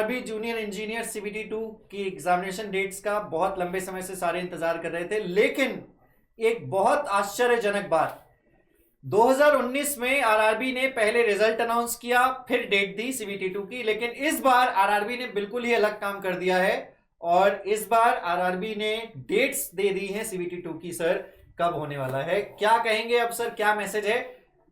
RRB junior engineer CBT 2 की examination dates का बहुत लंबे समय से सारे इंतजार कर रहे थे, लेकिन एक बहुत आश्चर्यजनक बात, 2019 में आरआरबी ने पहले रिजल्ट अनाउंस किया, फिर डेट दी सीबीटी 2 की, लेकिन इस बार आरआरबी ने बिल्कुल ही अलग काम कर दिया है और इस बार आरआरबी ने डेट्स दे दी है सीबीटी 2 की। सर कब होने वाला है, क्या कहेंगे अब सर, क्या मैसेज है,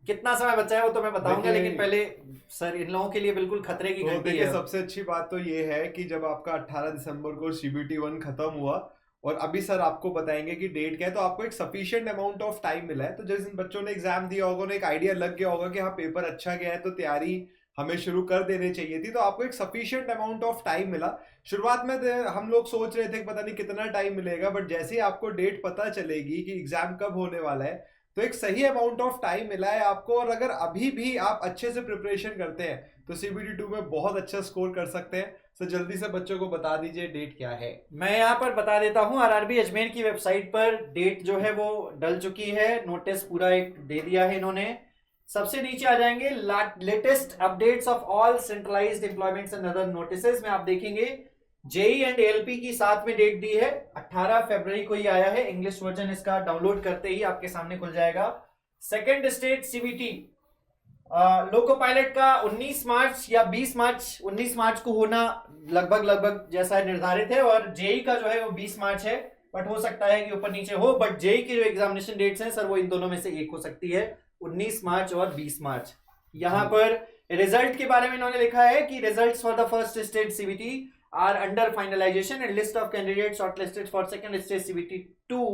कितना समय बचा है वो तो मैं बताऊंगा, लेकिन पहले सर इन लोगों के लिए बिल्कुल खतरे की घंटी है। सबसे अच्छी बात तो ये है कि जब आपका 18 दिसंबर को सीबीटी 1 खत्म हुआ और अभी सर आपको बताएंगे कि डेट क्या है, तो आपको एक सफिशिएंट अमाउंट ऑफ टाइम मिला है। तो जिस बच्चों ने एग्जाम दिया होगा उन्हें एक आइडिया लग गया होगा कि हाँ पेपर अच्छा गया है तो तैयारी हमें शुरू कर देनी चाहिए थी, तो आपको एक सफिशिएंट अमाउंट ऑफ टाइम मिला। शुरुआत में हम लोग सोच रहे थे कि पता नहीं कितना टाइम मिलेगा, बट जैसे ही आपको डेट पता चलेगी कि एग्जाम कब होने वाला है तो एक सही अमाउंट ऑफ टाइम मिला है आपको। और अगर अभी भी आप अच्छे से प्रिपरेशन करते हैं तो सीबीटी 2 में बहुत अच्छा स्कोर कर सकते हैं। तो जल्दी से बच्चों को बता दीजिए डेट क्या है। मैं यहाँ पर बता देता हूँ, आरआरबी अजमेर की वेबसाइट पर डेट जो है वो डल चुकी है, नोटिस पूरा एक दे दिया है इन्होंने। सबसे नीचे आ जाएंगे latest updates of all centralised employments and other notices में आप देखेंगे जेई एंड एलपी की साथ में डेट दी है, 18 फरवरी को ही आया है। इंग्लिश वर्जन इसका डाउनलोड करते ही आपके सामने खुल जाएगा। Second state CBT loco pilot का 19 मार्च या 20 मार्च 19 मार्च को होना लगभग जैसा निर्धारित है, और जेई का जो है वो 20 मार्च है, बट हो सकता है कि ऊपर नीचे हो। बट जेई की जो एग्जामिनेशन डेट्स हैं सर वो इन दोनों में से एक हो सकती है, 19 मार्च और 20 मार्च। यहाँ पर रिजल्ट के बारे में इन्होंने लिखा है कि results for the first stage CBT are under finalisation and list of candidate shortlisted for second stage CBT 2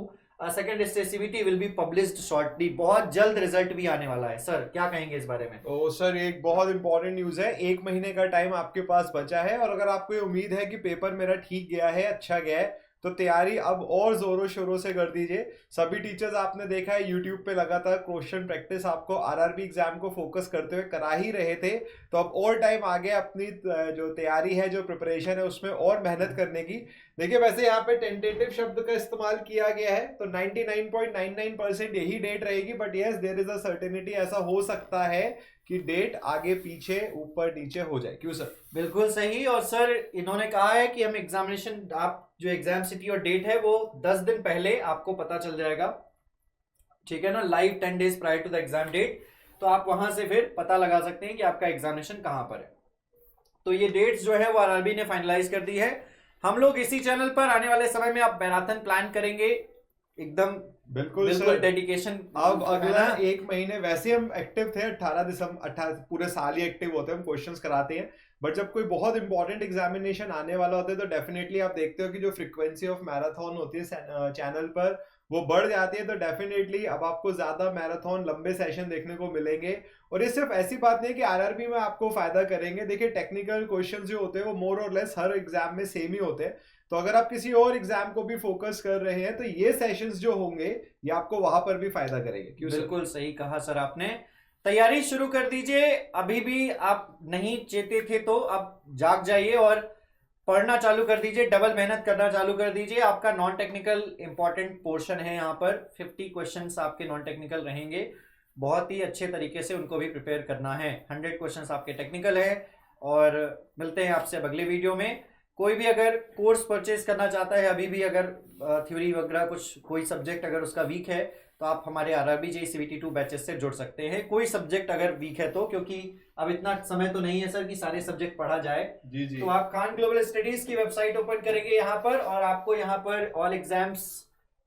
second stage CBT will be published shortly. बहुत जल्द रिजल्ट भी आने वाला है। सर क्या कहेंगे इस बारे में? ओ सर, एक बहुत इंपॉर्टेंट न्यूज है। 1 महीने का टाइम आपके पास बचा है और अगर आपको ये उम्मीद है कि पेपर मेरा ठीक गया है, अच्छा गया है, तो तैयारी अब और जोरों शोरों से कर दीजिए। सभी टीचर्स आपने देखा है यूट्यूब पे लगातार क्वेश्चन प्रैक्टिस आपको आरआरबी एग्जाम को फोकस करते हुए करा ही रहे थे, तो अब और टाइम आगे अपनी जो तैयारी है, जो प्रिपरेशन है, उसमें और मेहनत करने की। देखिए वैसे यहाँ पे टेंटेटिव शब्द का इस्तेमाल किया गया है, तो 99.99% यही डेट रहेगी, but yes there is a certainty, ऐसा हो सकता है कि डेट आगे पीछे ऊपर नीचे हो जाए। क्यों सर? बिल्कुल सही। और सर इन्होंने कहा है कि हम एग्जामिनेशन, आप जो एग्जाम सिटी और डेट है वो 10 दिन पहले आपको पता चल जाएगा, ठीक है ना, live 10 days prior to the exam date, तो आप वहां से फिर पता लगा सकते हैं कि आपका एग्जामिनेशन कहां पर है। तो ये डेट्स जो है वो आरआरबी ने फाइनलाइज कर दी है। हम लोग इसी चैनल पर आने वाले समय में आप मैराथन प्लान करेंगे, एकदम बिल्कुल डेडिकेशन। अब अगला 1 महीने वैसे हम एक्टिव थे, 18 दिसंबर 18 पूरे साल ही एक्टिव होते हैं, हम क्वेश्चंस कराते हैं, बट जब कोई बहुत इंपॉर्टेंट एग्जामिनेशन आने वाला होता है तो डेफिनेटली आप देखते हो कि जो फ्रीक्वेंसी ऑफ मैराथन होती है चैनल पर वो बढ़ जाती है। तो डेफिनेटली अब आपको ज्यादा मैराथन लंबे सेशन देखने को मिलेंगे। और ये सिर्फ ऐसी बात नहीं है कि आरआरबी में आपको फायदा करेंगे। देखिए टेक्निकल क्वेश्चंस जो होते हैं वो मोर और लेस हर एग्जाम में सेम ही होते हैं, तो अगर आप किसी और एग्जाम को भी फोकस कर रहे हैं तो ये सेशंस जो होंगे ये आपको वहां पर भी फायदा करेंगे। क्यों? बिल्कुल सही कहा सर आपने। तैयारी शुरू कर दीजिए, अभी भी आप नहीं चेते थे तो अब जाग जाइए और पढ़ना चालू कर दीजिए, डबल मेहनत करना चालू कर दीजिए। आपका नॉन टेक्निकल इंपॉर्टेंट पोर्शन है, यहाँ पर 50 क्वेश्चंस आपके नॉन टेक्निकल रहेंगे, बहुत ही अच्छे तरीके से उनको भी प्रिपेयर करना है। 100 क्वेश्चंस आपके टेक्निकल है। और मिलते हैं आपसे अगले वीडियो में। कोई भी अगर कोर्स परचेज करना चाहता है, अभी भी अगर थ्योरी वगैरह कुछ कोई सब्जेक्ट अगर उसका वीक है तो आप हमारे आरआरबी जेईई सीबीटी 2 बैचेस से जुड़ सकते हैं। कोई सब्जेक्ट अगर वीक है तो, क्योंकि अब इतना समय तो नहीं है सर कि सारे सब्जेक्ट पढ़ा जाए। जी। तो आप खान ग्लोबल स्टडीज की वेबसाइट ओपन करेंगे यहाँ पर, और आपको यहाँ पर ऑल एग्जाम्स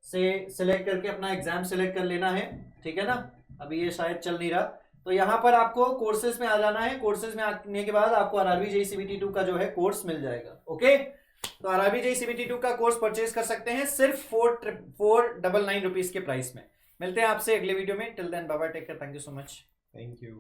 से सिलेक्ट करके अपना एग्जाम सिलेक्ट कर लेना है, ठीक है ना। अभी ये शायद चल नहीं रहा, तो यहाँ पर आपको कोर्सेज में आ जाना है। कोर्सेज में आने के बाद आपको आरआरबी जेईई सीबीटी 2 का जो है कोर्स मिल जाएगा। ओके, तो आरआरबी जेईई सीबीटी 2 का कोर्स परचेज कर सकते हैं सिर्फ 499 रुपीज के प्राइस में। मिलते हैं आपसे अगले वीडियो में। Till then bye bye, take care, thank you so much. Thank you.